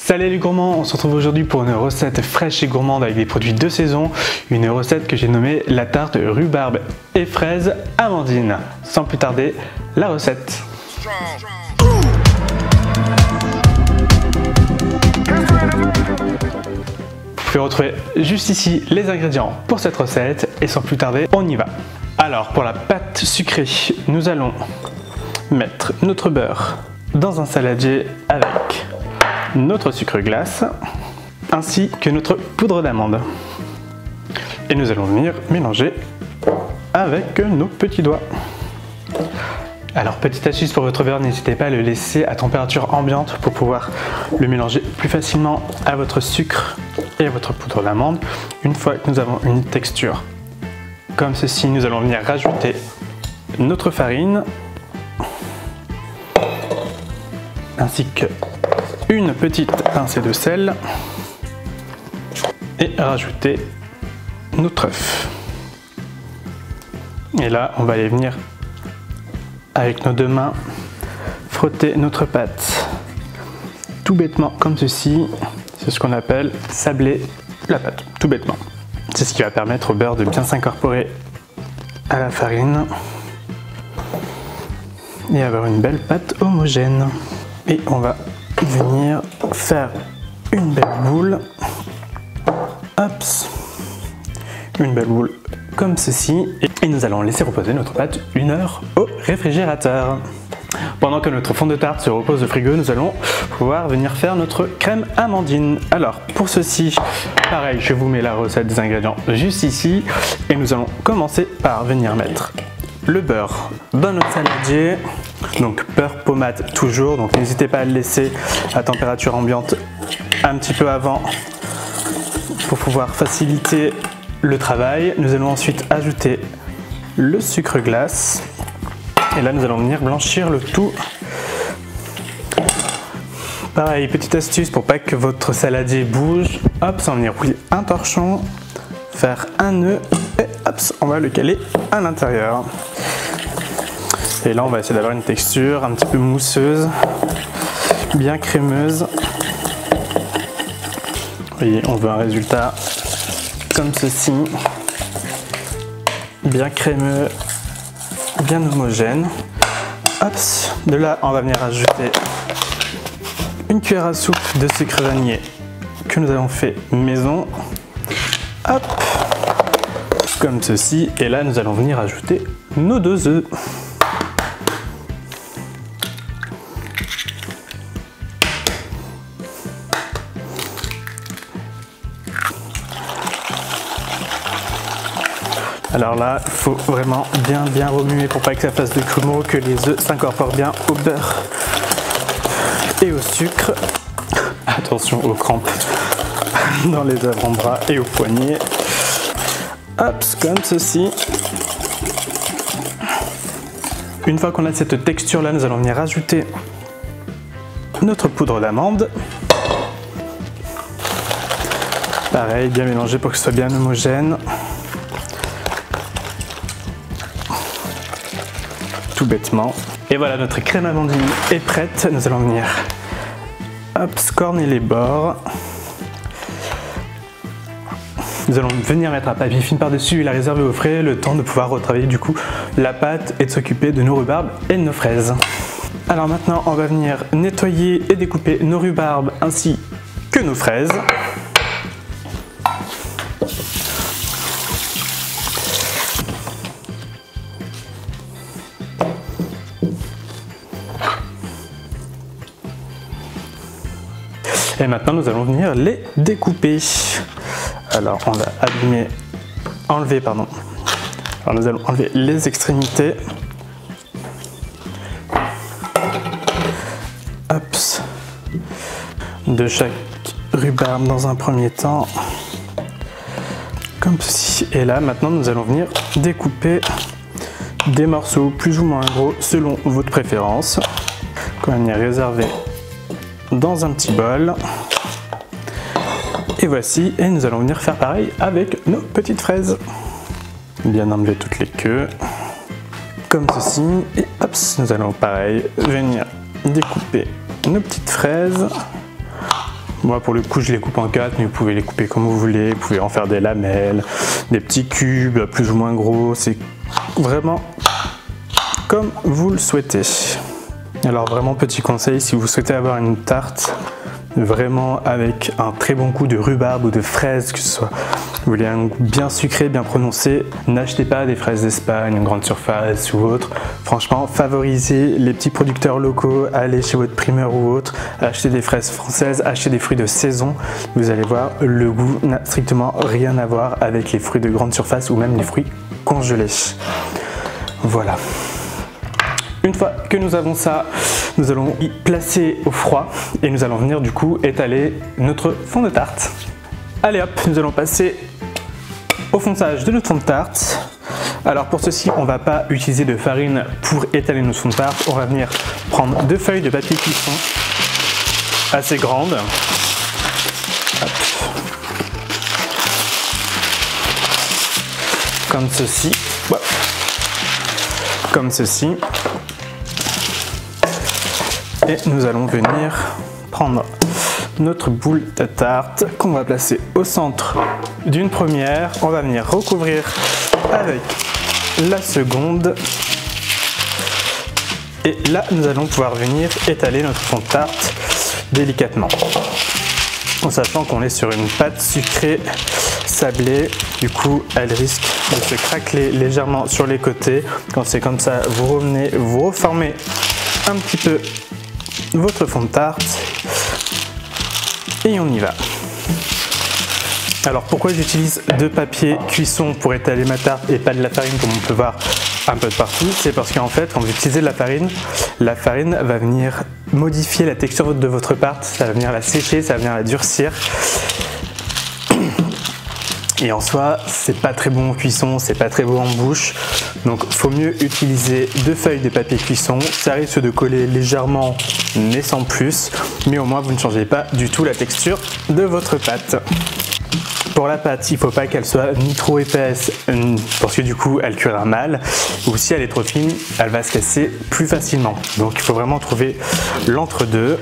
Salut les gourmands, on se retrouve aujourd'hui pour une recette fraîche et gourmande avec des produits de saison, une recette que j'ai nommée la tarte rhubarbe et fraises amandine. Sans plus tarder, la recette. Vous pouvez retrouver juste ici les ingrédients pour cette recette et sans plus tarder, on y va. Alors pour la pâte sucrée, nous allons mettre notre beurre dans un saladier avec notre sucre glace ainsi que notre poudre d'amande. Et nous allons venir mélanger avec nos petits doigts. Alors petite astuce pour votre beurre, n'hésitez pas à le laisser à température ambiante pour pouvoir le mélanger plus facilement à votre sucre et à votre poudre d'amande. Une fois que nous avons une texture comme ceci, nous allons venir rajouter notre farine ainsi que une petite pincée de sel et rajouter notre œuf. Et là, on va aller venir avec nos deux mains frotter notre pâte tout bêtement comme ceci. C'est ce qu'on appelle sabler la pâte, tout bêtement. C'est ce qui va permettre au beurre de bien s'incorporer à la farine et avoir une belle pâte homogène. Et on va venir faire une belle boule. Hop, une belle boule comme ceci. Et nous allons laisser reposer notre pâte 1 heure au réfrigérateur. Pendant que notre fond de tarte se repose au frigo, nous allons pouvoir venir faire notre crème amandine. Alors pour ceci, pareil, je vous mets la recette des ingrédients juste ici. Et nous allons commencer par venir mettre le beurre dans notre saladier. Donc beurre pommade toujours, donc n'hésitez pas à le laisser à température ambiante un petit peu avant pour pouvoir faciliter le travail. Nous allons ensuite ajouter le sucre glace et là nous allons venir blanchir le tout. Pareil, petite astuce pour pas que votre saladier bouge, hop, on va venir rouler un torchon, faire un nœud et hop, on va le caler à l'intérieur. Et là on va essayer d'avoir une texture un petit peu mousseuse, bien crémeuse. Vous voyez, on veut un résultat comme ceci, bien crémeux, bien homogène. Hop, de là on va venir ajouter une cuillère à soupe de sucre vanillé que nous avons fait maison. Hop, comme ceci. Et là nous allons venir ajouter nos 2 œufs. Alors là, il faut vraiment bien remuer pour pas que ça fasse de grumeaux, que les œufs s'incorporent bien au beurre et au sucre. Attention aux crampes dans les avant-bras et aux poignets. Hop, comme ceci. Une fois qu'on a cette texture là, nous allons venir rajouter notre poudre d'amande. Pareil, bien mélanger pour que ce soit bien homogène. Tout bêtement. Et voilà, notre crème amandine est prête. Nous allons venir corner les bords. Nous allons venir mettre un papier film par-dessus et la réserver au frais, le temps de pouvoir retravailler du coup la pâte et de s'occuper de nos rhubarbes et de nos fraises. Alors maintenant, on va venir nettoyer et découper nos rhubarbes ainsi que nos fraises. Et maintenant, nous allons venir les découper. Alors, on va enlever. Alors, nous allons enlever les extrémités. Hop. De chaque rhubarbe dans un premier temps. Comme ceci. Et là, maintenant, nous allons venir découper des morceaux plus ou moins gros selon votre préférence. On va venir réserver dans un petit bol. Et voici, et nous allons venir faire pareil avec nos petites fraises. Bien enlever toutes les queues, comme ceci. Et hop, nous allons pareil venir découper nos petites fraises Moi pour le coup je les coupe en 4, mais vous pouvez les couper comme vous voulez, vous pouvez en faire des lamelles, des petits cubes plus ou moins gros, c'est vraiment comme vous le souhaitez. Alors vraiment petit conseil, si vous souhaitez avoir une tarte vraiment avec un très bon goût de rhubarbe ou de fraise, que ce soit vous voulez un goût bien sucré, bien prononcé, n'achetez pas des fraises d'Espagne, une grande surface ou autre. Franchement, favorisez les petits producteurs locaux, allez chez votre primeur ou autre, achetez des fraises françaises, achetez des fruits de saison. Vous allez voir, le goût n'a strictement rien à voir avec les fruits de grande surface ou même les fruits congelés. Voilà. Une fois que nous avons ça, nous allons y placer au froid et nous allons venir du coup étaler notre fond de tarte. Allez hop, nous allons passer au fonçage de notre fond de tarte. Alors pour ceci, on ne va pas utiliser de farine pour étaler notre fond de tarte. On va venir prendre 2 feuilles de papier cuisson assez grandes. Hop. Comme ceci. Ouais. Comme ceci. Et nous allons venir prendre notre boule de tarte qu'on va placer au centre d'une première. On va venir recouvrir avec la seconde. Et là, nous allons pouvoir venir étaler notre fond de tarte délicatement. En sachant qu'on est sur une pâte sucrée sablée, du coup elle risque de se craqueler légèrement sur les côtés. Quand c'est comme ça, vous revenez, vous reformez un petit peu votre fond de tarte et on y va. Alors pourquoi j'utilise 2 papiers cuisson pour étaler ma tarte et pas de la farine comme on peut voir un peu de partout? C'est parce qu'en fait quand vous utilisez de la farine va venir modifier la texture de votre tarte, ça va venir la sécher, ça va venir la durcir. Et en soi, c'est pas très bon en cuisson, c'est pas très beau en bouche. Donc faut mieux utiliser 2 feuilles de papier cuisson. Ça risque de coller légèrement, mais sans plus. Mais au moins, vous ne changez pas du tout la texture de votre pâte. Pour la pâte, il ne faut pas qu'elle soit ni trop épaisse, parce que du coup, elle cuira mal. Ou si elle est trop fine, elle va se casser plus facilement. Donc il faut vraiment trouver l'entre-deux.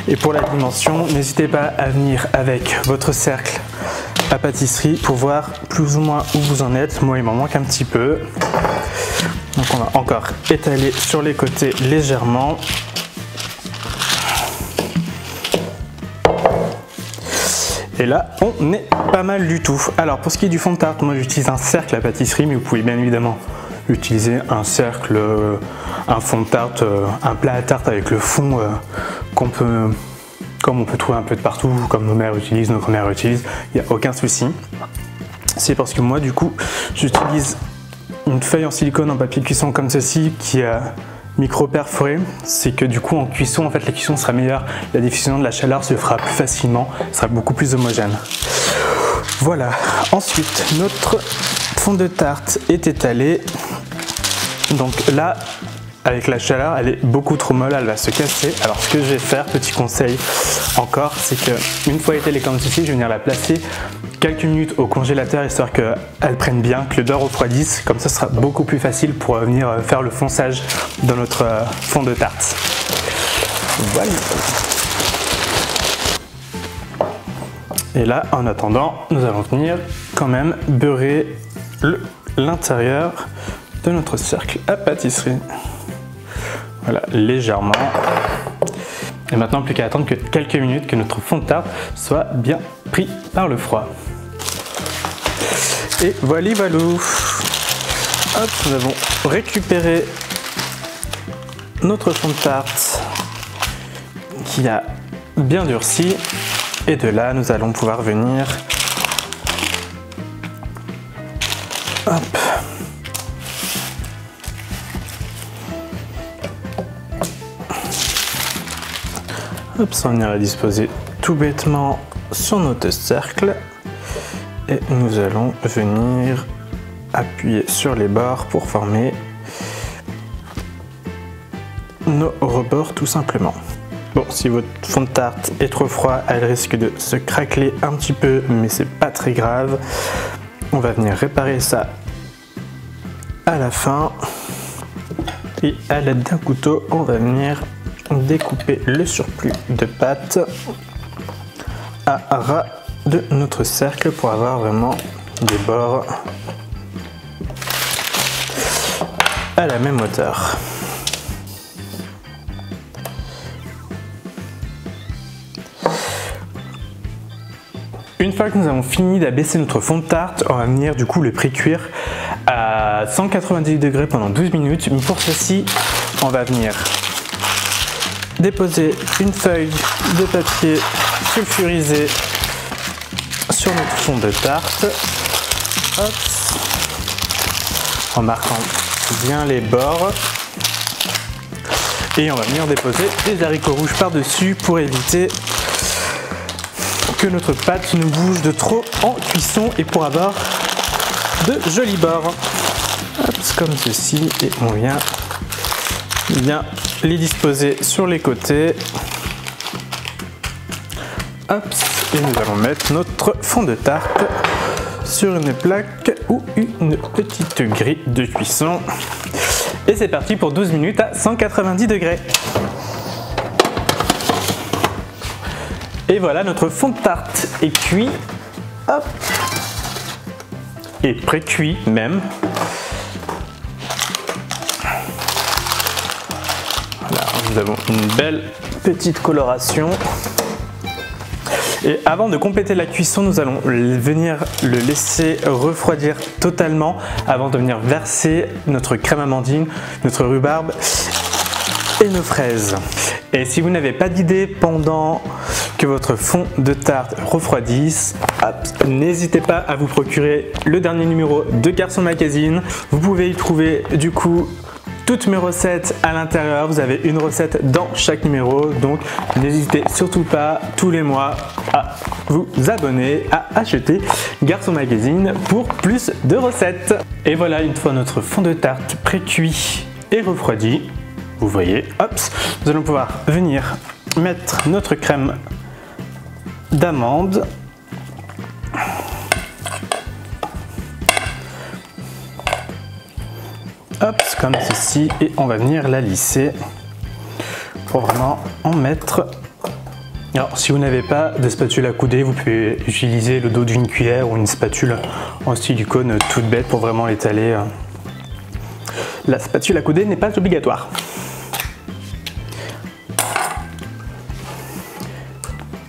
Et pour la dimension, n'hésitez pas à venir avec votre cercle à pâtisserie pour voir plus ou moins où vous en êtes. Moi, il m'en manque un petit peu. Donc on va encore étaler sur les côtés légèrement. Et là, on est pas mal du tout. Alors pour ce qui est du fond de tarte, moi j'utilise un cercle à pâtisserie, mais vous pouvez bien évidemment utiliser un cercle, un fond de tarte, un plat à tarte avec le fond comme on peut trouver un peu de partout, comme nos mères utilisent, nos grand-mères utilisent, il n'y a aucun souci. C'est parce que moi du coup, j'utilise une feuille en silicone en papier cuisson comme ceci qui a micro-perforé. C'est que du coup en cuisson, en fait la cuisson sera meilleure, la diffusion de la chaleur se fera plus facilement, sera beaucoup plus homogène. Voilà, ensuite notre fond de tarte est étalé. Donc là, avec la chaleur, elle est beaucoup trop molle, elle va se casser. Alors ce que je vais faire, petit conseil encore, c'est que une fois étalée comme ceci, je vais venir la placer quelques minutes au congélateur histoire qu'elle prenne bien, que le beurre refroidisse. Comme ça, ce sera beaucoup plus facile pour venir faire le fonçage dans notre fond de tarte. Voilà. Et là, en attendant, nous allons venir quand même beurrer l'intérieur de notre cercle à pâtisserie. Voilà, légèrement. Et maintenant, plus qu'à attendre que quelques minutes que notre fond de tarte soit bien pris par le froid. Et voilà, voilou. Hop, nous avons récupéré notre fond de tarte qui a bien durci. Et de là, nous allons pouvoir venir hop, hop, ça on ira disposer tout bêtement sur notre cercle et nous allons venir appuyer sur les bords pour former nos rebords tout simplement. Bon, si votre fond de tarte est trop froid, elle risque de se craqueler un petit peu, mais c'est pas très grave. On va venir réparer ça à la fin. Et à l'aide d'un couteau, on va venir découper le surplus de pâte à ras de notre cercle pour avoir vraiment des bords à la même hauteur. Une fois que nous avons fini d'abaisser notre fond de tarte, on va venir du coup le pré-cuire à 190 degrés pendant 12 minutes. Mais pour ceci, on va venir déposer une feuille de papier sulfurisé sur notre fond de tarte. Hop. En marquant bien les bords. Et on va venir déposer des haricots rouges par-dessus pour éviter que notre pâte ne bouge de trop en cuisson et pour avoir de jolis bords. Hop, comme ceci, et on vient bien les disposer sur les côtés. Hop, et nous allons mettre notre fond de tarte sur une plaque ou une petite grille de cuisson. Et c'est parti pour 12 minutes à 190 degrés. Et voilà, notre fond de tarte est cuit. Hop. Et pré-cuit même. Voilà, nous avons une belle petite coloration. Et avant de compléter la cuisson, nous allons venir le laisser refroidir totalement avant de venir verser notre crème amandine, notre rhubarbe et nos fraises. Et si vous n'avez pas d'idée pendant que votre fond de tarte refroidisse, n'hésitez pas à vous procurer le dernier numéro de Garçon Magazine. Vous pouvez y trouver du coup toutes mes recettes à l'intérieur. Vous avez une recette dans chaque numéro, donc n'hésitez surtout pas tous les mois à vous abonner, à acheter Garçon Magazine pour plus de recettes. Et voilà, une fois notre fond de tarte pré-cuit et refroidi, vous voyez, hop, nous allons pouvoir venir mettre notre crème d'amande. Hop, comme ceci, et on va venir la lisser pour vraiment en mettre. Alors, si vous n'avez pas de spatule à couder, vous pouvez utiliser le dos d'une cuillère ou une spatule en silicone toute bête pour vraiment l'étaler. La spatule à couder n'est pas obligatoire.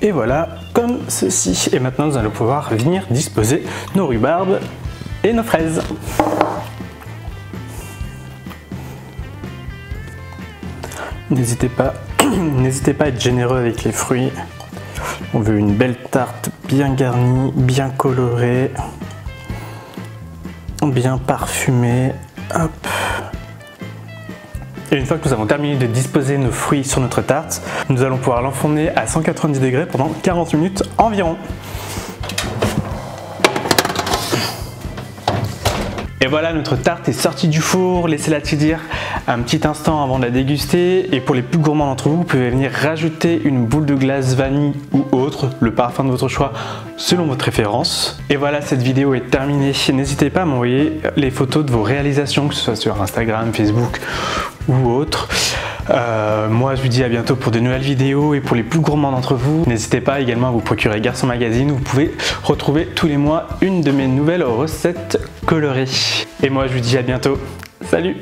Et voilà, comme ceci. Et maintenant, nous allons pouvoir venir disposer nos rhubarbes et nos fraises. N'hésitez pas à être généreux avec les fruits. On veut une belle tarte bien garnie, bien colorée, bien parfumée. Hop. Et une fois que nous avons terminé de disposer nos fruits sur notre tarte, nous allons pouvoir l'enfourner à 190 degrés pendant 40 minutes environ. Et voilà, notre tarte est sortie du four. Laissez-la tiédir un petit instant avant de la déguster. Et pour les plus gourmands d'entre vous, vous pouvez venir rajouter une boule de glace vanille ou autre, le parfum de votre choix selon votre préférence. Et voilà, cette vidéo est terminée. N'hésitez pas à m'envoyer les photos de vos réalisations, que ce soit sur Instagram, Facebook ou autre. Moi je vous dis à bientôt pour de nouvelles vidéos, et pour les plus gourmands d'entre vous, n'hésitez pas également à vous procurer Garçon Magazine où vous pouvez retrouver tous les mois une de mes nouvelles recettes colorées. Et moi je vous dis à bientôt, salut!